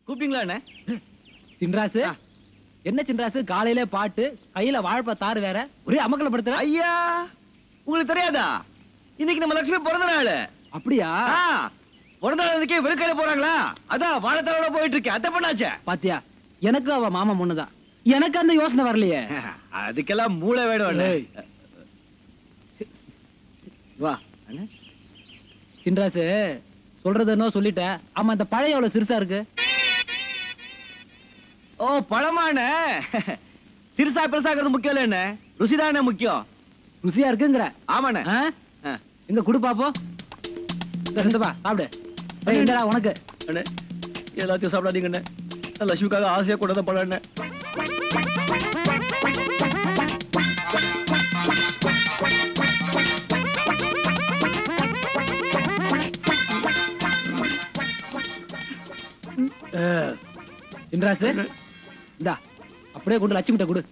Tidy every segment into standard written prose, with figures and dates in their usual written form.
கூப்பிட்டீங்களா அண்ணே? சின்ராசு என்ன சின்ராசு, காலையில பாட்டு, கையில வாழைப்ப தாறு வேற, ஒரே அமக்கலப்படுத்துற. ஐயா, உங்களுக்கு தெரியாதா? இன்னைக்கு நம்ம லட்சுமி பிறந்த நாள். அப்படியா? பிறந்த நாளுக்கே வெறுக்கையில போறாங்களா? அதான் வாழைத்தாரோட போயிட்டு இருக்கேன். அத பண்ணாச்சே பாத்தியா? எனக்கு அவ மாமா முன்னதான். எனக்கு அந்த யோசனை வரலையே. அதுக்கெல்லாம் மூளை வேணும். வா சின்ராசு, சொல்றது என்ன சொல்லிட்ட. ஆமா, இந்த பழைய எவ்வளவு சிறுசா இருக்கு? ஓ, பழமான சிறுசா பெருசாகிறது முக்கியம் இல்ல, என்ன ருசிதானே முக்கியம். ருசியா இருக்குங்கிற? ஆமாண்ணே. எங்க குடு பாப்போம். சாப்பிடு. என்னடா உனக்கு? அண்ணே, எல்லாத்தையும் சாப்பிடாதீங்க அண்ணே. லட்சுமிக்காக ஆசையா கூட தான் பழம். சின்ராசு, இந்தா அப்படியே கொண்டு லட்சுமிட்ட கொடு.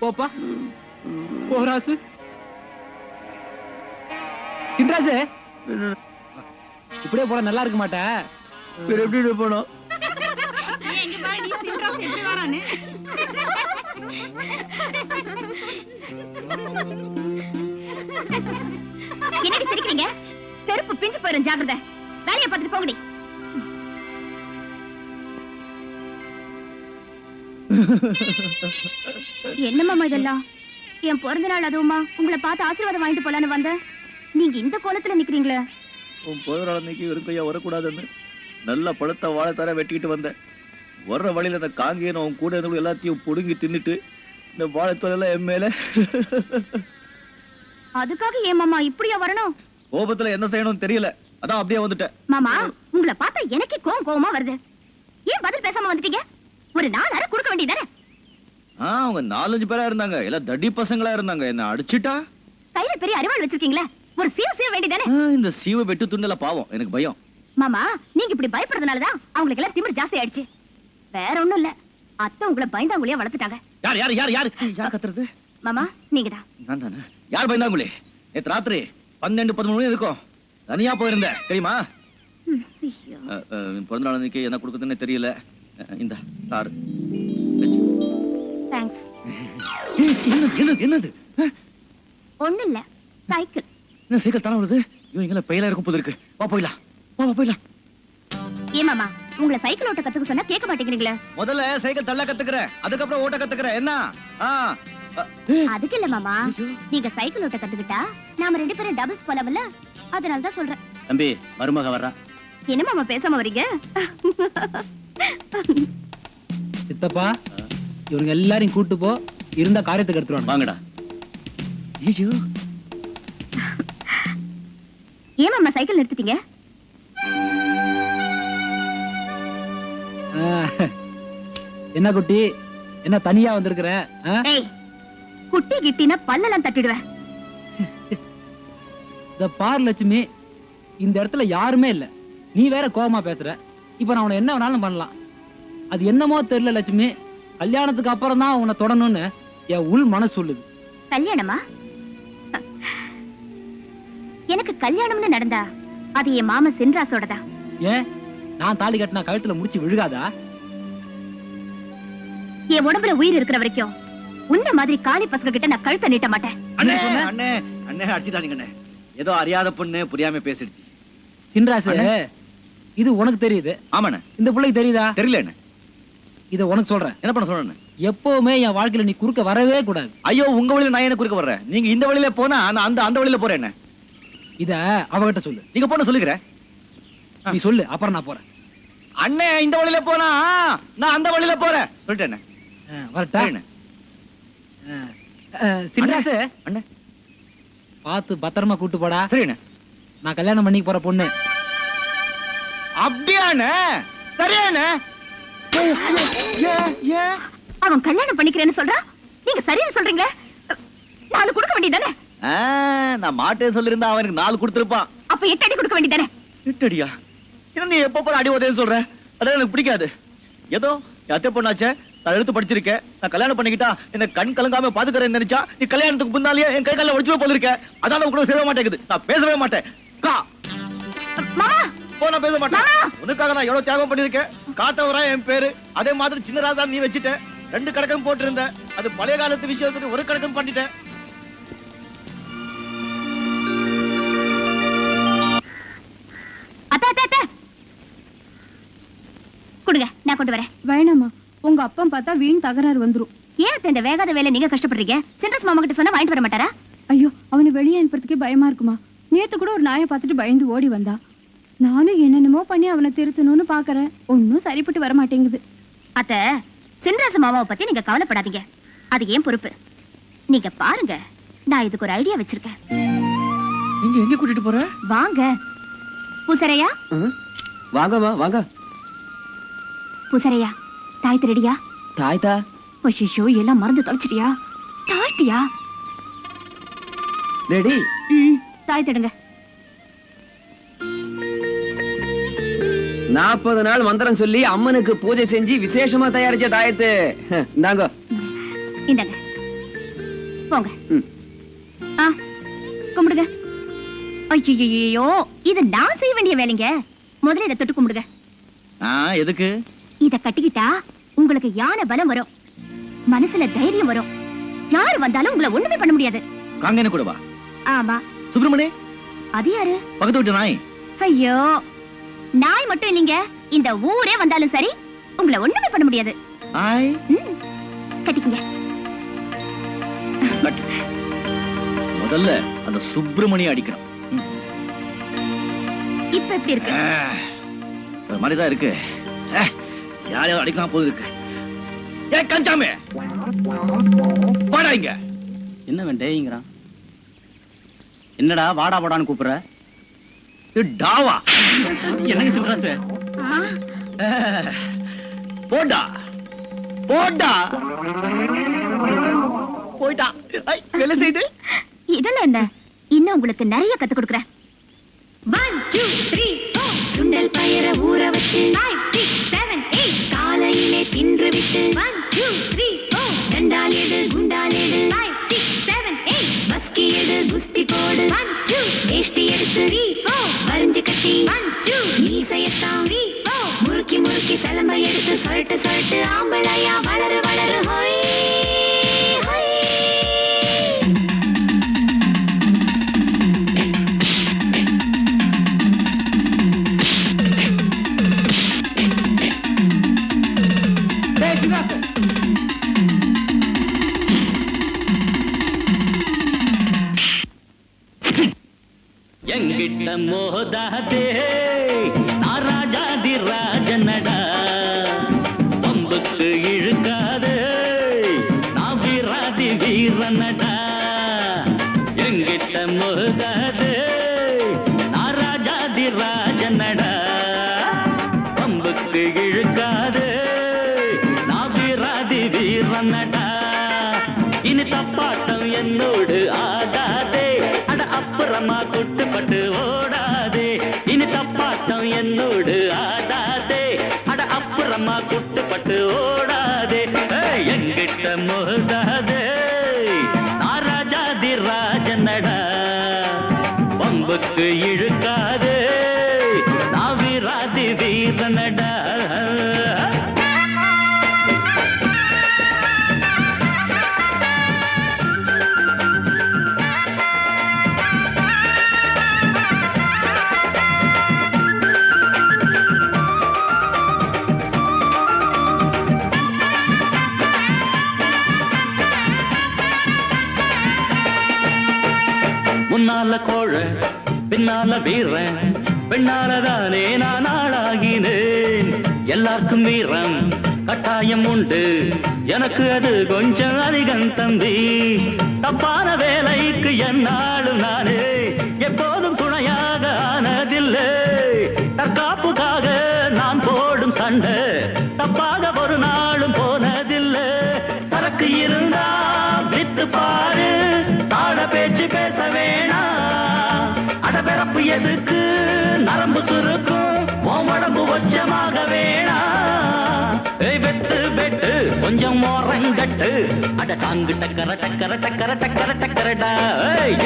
போப்பா போராசு. சின்ராசு, இப்படியே போல நல்லா இருக்க மாட்டேன். எப்படி போனோம்? என்னடி சிரிக்கிறீங்க? செருப்பு பிஞ்சு போயிரும், ஜாக்கிரதை. வேலையை பார்த்துட்டு போங்கடி. என்ன மாமா இதெல்லாம்? என் பிறந்த நாள் அதுவுமா உங்களை பார்த்து ஆசீர்வாதம் வாங்கிட்டு போலான்னு வந்தேன். நீங்க இந்த கோலத்துல நிக்கிறீங்களே. உன் பிறந்த நாள் அன்னைக்கு வெறும் கையா வரக்கூடாதுன்னு நல்ல பழுத்த வாழைத்தார வெட்டிக்கிட்டு வந்தேன். வர்ற வழியில இந்த காங்கேயன் அவன் கூட இருந்தவங்க எல்லாத்தையும் புடுங்கி தின்னுட்டு இந்த வாழைத்தோல என் மேல. அதுக்காக ஏன் மாமா இப்படியா வரணும்? கோபத்துல என்ன செய்யணும்னு தெரியல, அதான் அப்படியே வந்துட்டேன். மாமா, உங்களை பார்த்தா எனக்கே கோவமா வருது. ஏன் பதில் பேசாம வந்துட்டீங்க? ஒரு 4 அரை கொடுக்க வேண்டியதானே? அவங்க 4-5 பேரா இருந்தாங்க, எல்லாம் தடி பசங்களா இருந்தாங்க. என்ன அடிச்சுட்டா? கையில பெரிய அரிவாள் வச்சிருக்கீங்களே, ஒரு சீவ வேண்டியதானே? இந்த சீவ வெட்டு துண்டல பாவம், எனக்கு பயம். மாமா, நீங்க இப்படி பயப்படுறதுனாலதான் அவங்களுக்கு எல்லாம் திமிரு ஜாஸ்தி ஆயிடுச்சு. வேற ஒண்ணும் இல்ல, அத்தை உங்களை பயந்தாங்குழியா வளர்த்துட்டாங்க. யார் யார் யார் யார் யார் கத்துறது? மாமா, நீங்கதான். நான் தானே. யார் பயந்தாங்குழி? நேத்து ராத்திரி 12-13 மணி இருக்கும், தனியா போயிருந்தேன் தெரியுமா? பிறந்த நாள் அன்னைக்கு என்ன கொடுக்குதுன்னு தெரியல. இந்த தாரு. தேங்க்ஸ். என்னது? ஒண்ணு இல்ல, சைக்கிள். என்ன சைக்கிள் தானே வருது? இவங்க பெயிலா இருக்கும் போது இருக்கு. வா போயிடலாம், வா போயிடலாம். ஏன் மாமா, உங்களை சைக்கிள் ஓட்ட கத்துக்க சொன்னா கேட்க மாட்டேங்கிறீங்களே? முதல்ல சைக்கிள் தள்ள கத்துக்கிறேன், அதுக்கப்புறம் ஓட்ட கத்துக்கிறேன். என்ன? அதுக்கு இல்ல மாமா, நீங்க சைக்கிள் ஓட்ட கத்துக்கிட்டா நாம 2 பேரும் டபுள்ஸ் போலாம்ல, அதனால தான் சொல்றேன். தம்பி, மருமக வர்றா. என்ன மாமா பேசாம வரீங்க? சித்தப்பா, இவங்க எல்லாரையும் கூட்டு போ, இருந்த காரியத்துக்கு எடுத்துருவாங்க. வாங்கடா. ஐயோ, ஏன் மாமா சைக்கிள் நிறுத்திட்டீங்க? என்ன குட்டி, என்ன தனியா வந்திருக்கிற? குட்டி கிட்டினா பல்லெல்லாம் தட்டிடுவேன். இந்த பார் லட்சுமி, இந்த இடத்துல யாருமே இல்ல, நீ வேற கோபமா பேசுற. இப்ப நான் உன்னை என்ன வேணாலும் பண்ணலாம். அது என்னமோ தெரியல லட்சுமி, கல்யாணத்துக்கு அப்புறம் தான் உன்னை தொடணும்னு என் உள் மனசு சொல்லுது. கல்யாணமா? எனக்கு கல்யாணம்னு நடந்தா அது என் மாமா சின்ராசோடதா. ஏன், நான் தாலி கட்டினா கழுத்துல முடிச்சு விழுகாதா? என் உடம்புல உயிர் இருக்கிற வரைக்கும் உன்ன மாதிரி காளி பசங்க கிட்ட நான் கழுத்தை நீட்ட மாட்டேன். அண்ணே அண்ணே அண்ணே, அடிச்சுதானீங்க அண்ணே. ஏதோ அறியாத பொண்ணு புரியாம பேசிடுச்சு. சின்ராசு, இது உனக்கு தெரியுது. ஆமாண்ணே. இந்த பிள்ளைக்கு தெரியுதா? தெரியல அண்ணே. இத உனக்கு சொல்றேன். என்ன பண்ண சொல்றேன்? எப்பவுமே என் வாழ்க்கையில நீ குறுக்க வரவே கூடாது. ஐயோ, உங்க வழியில நான் என்ன குறுக்க வர்றேன்? நீங்க இந்த வழியில போனா நான் அந்த வழியில போறேன். என்ன இத அவகிட்ட சொல்லு. நீங்க போன சொல்லுகிறேன். நீ சொல்லு, அப்புறம் நான் போறேன். அண்ணே, இந்த வழியில போனா நான் அந்த வழியில போறேன் சொல்லிட்டேன். வரட்டா? சின்ராசு அண்ணே, பார்த்து பத்திரமா கூட்டு போடா. சரிண்ணே. நான் கல்யாணம் பண்ணிக்க போற பொண்ணு. அப்படியாண்ணே? சரியாண்ணே. அவன் கல்யாணம் பண்ணிக்கிறேன்னு சொல்றா, நீங்க சரின்னு சொல்றீங்க. 4 கொடுக்க வேண்டியதானே? நான் மாட்டேன்னு சொல்லிருந்தா அவனுக்கு 4 கொடுத்திருப்பான். அப்ப 8 அடி கொடுக்க வேண்டியதானே? 8 அடியா? என்ன நீ எப்ப போற அடி உதவி சொல்ற? அதான் எனக்கு பிடிக்காது. ஏதோ அத்தை பொண்ணாச்சே, நான் எடுத்து படிச்சிருக்கேன். நான் கல்யாணம் பண்ணிக்கிட்டா என்ன கண் கலங்காம பாத்துக்கிறேன்னு நினைச்சா நீ கல்யாணத்துக்கு முன்னாலேயே என் கை கால உடைச்சுவே போல இருக்க. அதால கூட சேர மாட்டேங்குது. நான் பேசவே மாட்டேன். மாமா, போ நான் பேச மாட்டேன். உனக்காக நான் எவ்வளவு தியாகம் பண்ணிருக்கேன். காத்தவரா என் பேரு. அதே மாதிரி சின்ன ராஜா நீ வச்சுட்ட. 2 கணக்கம் போட்டிருந்த. அது பழைய காலத்து விஷயத்துக்கு ஒரு கணக்கம் பண்ணிட்டேன். அத்தா அத்தா அத்தா கொடுங்க, நான் கொண்டு வரேன். வேணாமா, உங்க அப்பா பார்த்தா வீண் தகராறு வந்துரும். ஏன் அத்தை இந்த வேகாத வேலை நீங்க கஷ்டப்படுறீங்க? சின்ரஸ் மாமா கிட்ட சொன்னா வாங்கிட்டு வர மாட்டாரா? ஐயோ, அவனை வெளியே அனுப்புறதுக்கே பயமா இருக்குமா. நேத்து கூட ஒரு நாயை பார்த்துட்டு பயந்து ஓடி வந்தா. நானும் என்னென்னமோ பண்ணி அவனை திருத்தணும்னு பாக்குறேன். ஒன்னும் சரிப்பட்டு வர மாட்டேங்குது. அத்தை, சின்ரஸ் மாமாவை பத்தி நீங்க கவலைப்படாதீங்க. அது ஏன் பொறுப்பு. நீங்க பாருங்க, நான் இதுக்கு ஒரு ஐடியா வச்சிருக்கேன். நீங்க எங்க கூட்டிட்டு போற? வாங்க. பூசரையா, வாங்கம்மா வாங்க. பூசரையா, தாய்த்து ரெடியா? தாய்தா? ஐயோ, எல்லாம் மறந்து தொலைச்சிட்டியா? தாய்த்தியா? ரெடி. தாய்த்திடுங்க. 40 நாள் மந்திரம் சொல்லி அம்மனுக்கு பூஜை செஞ்சு விசேஷமா தயாரிச்ச தாயத்து. இந்தாங்க. இந்தாங்க. போங்க. கும்பிடுங்க. ஐயோ, இது நான் செய்ய வேண்டிய வேலைங்க. முதல்ல இதை தொட்டு கும்பிடுங்க. எதுக்கு? இத கட்டிக்கிட்டா உங்களுக்கு யானை பலம் வரும், மனசுல தைரியம் வரும். யாரு வந்தாலும் உங்களை ஒண்ணுமே பண்ண முடியாது. காங்கேன கூட வா. ஆமா. சுப்பிரமணி, அது யாரு? பக்கத்து வீட்டு நாய். ஐயோ, நாய் மட்டும் இல்லைங்க, இந்த ஊரே வந்தாலும் சரி உங்களை ஒண்ணுமே பண்ண முடியாது. கட்டிக்கங்க. முதல்ல அந்த சுப்பிரமணி அடிக்கணும். இப்ப எப்படி இருக்கு? ஒரு மாதிரிதான் இருக்கு. யாரையாவது அடிக்கலாம் போது இருக்கு. ஏ கஞ்சாமே, வாடா இங்க. என்ன வேண்டேங்கிறான்? என்னடா வாடா வாடான்னு கூப்பிடுற? டாவா என்னங்க சொல்ற சார்? போடா போடா. போய்டா. வேலை செய்து இதெல்லாம் என்ன? இன்னும் உங்களுக்கு நிறைய கத்து கொடுக்குறேன். 1 2 3 4 சுண்டல் பயர ஊற வச்சு 5 6 7 8 காலையிலே தின்று விட்டு 1 2 3 4 தண்டாலேடு குண்டாலேடு 5 6 7 8 பஸ்கி எடு குஸ்தி போடு 1 2 வேஷ்டி எடுத்து 3 4 வரிஞ்சு கட்டி 1 2 மீசையத்தான் 3 4 முறுக்கி முறுக்கி சலம்பை எடுத்து சொல்லிட்டு சொல்லிட்டு ஆம்பளையா வளரு வளரு ஹோய். எங்கிட்ட மோதாதே, நான் ராஜாதி ராஜனடா. பம்புக்கு இழுக்காதே, நான் வீராதி வீரனடா. எங்கிட்ட மோதாதே, நான் ராஜாதி ராஜனடா. பம்புக்கு இழுக்காதே, நான் வீராதி வீரனடா. இனி தப்பாட்டம் என்னோடு ஆடாதே, அட அப்புறமா குட்டுப்பட்டு ஓடாதே. இனி தப்பாட்டம் என்னோடு ஆடாதே, அட அப்புறமா குட்டுப்பட்டு ஓடாதே. எங்கிட்ட மோதாதே, நான் ராஜாதி ராஜனடா. பம்புக்கு இழுக்காதே, நான் வீராதி வீரனடா. முன்னால கோழ பின்னால வீரன், பெண்ணாலதானே நான் ஆளாகினேன். எல்லாருக்கும் வீரம் கட்டாயம் உண்டு, எனக்கு அது கொஞ்சம் அதிகம் தம்பி. தப்பான வேலைக்கு என்னாலும் நானே எப்போதும் துணையாக ஆனதில்லை. தற்காப்புக்காக நான் போடும் சண்டை தப்பாக ஒரு நாளும் போனதில்லை. சரக்கு இருந்தா வித்து பாரு, தாழ பேச்சு பேச வேணாம். அடபிறப்பு எதுக்கு நரம்பு சுருக்கும், உடம்பு வச்சமாக வேணாம். வெட்டு வெட்டு கொஞ்சம் மோரங்கட்டு, அட தாங்கு டக்கர டக்கர டக்கர டக்கர டக்கரடா.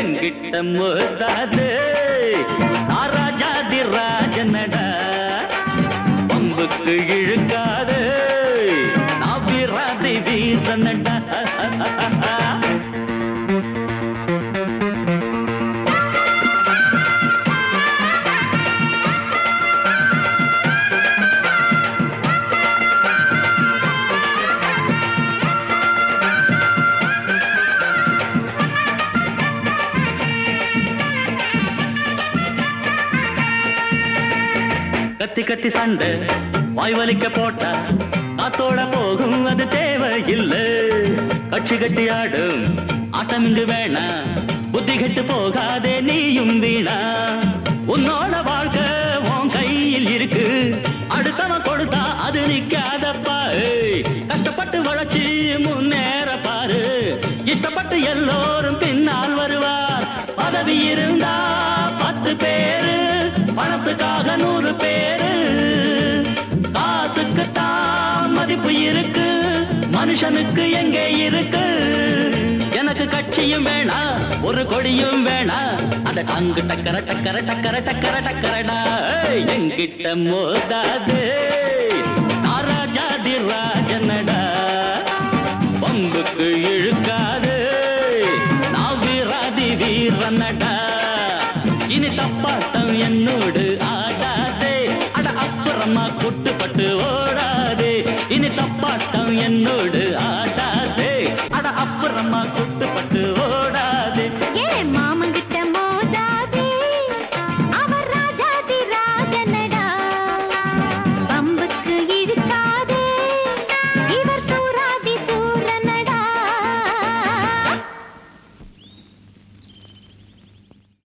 எங்கிட்ட மோதாதே, நான் ராஜாதி ராஜனடா. வம்புக்கு இழுக்காது நான் வீராதி வீரனடா கத்தி கத்தி சண்டை வாய் வலிக்க போட்டா காத்தோட போகும் அது தேவையில்லை கட்சி கட்டி ஆடும் ஆட்டம் இங்கு வேணா புத்தி கெட்டு போகாதே நீயும் வீணா உன்னோட வாழ்க்கை உன் கையில் இருக்கு அடுத்தவன் கொடுத்தா அது நிக்காதப்பா கஷ்டப்பட்டு வளர்ச்சி முன்னேற பாரு இஷ்டப்பட்டு எல்லோரும் பின்னால் வருவார் பதவி இருந்தா 10 பேரு பணத்துக்காக 100 பேரு காசுக்கு தான் மதிப்பு இருக்கு மனுஷனுக்கு எங்கே இருக்கு எனக்கு கட்சியும் வேணா ஒரு கொடியும் வேணா அத அங்கு டக்கர டக்கர டக்கர டக்கர டக்கரடா எங்கிட்ட மோதாது ராஜாதி ராஜனடா பம்புக்கு இழுக்காது நான் வீராதி வீரனடா இனி தப்பாட்டம் என்னோடு ஆடாதே அட அப்புறமா குட்டுப்பட்டு ஓ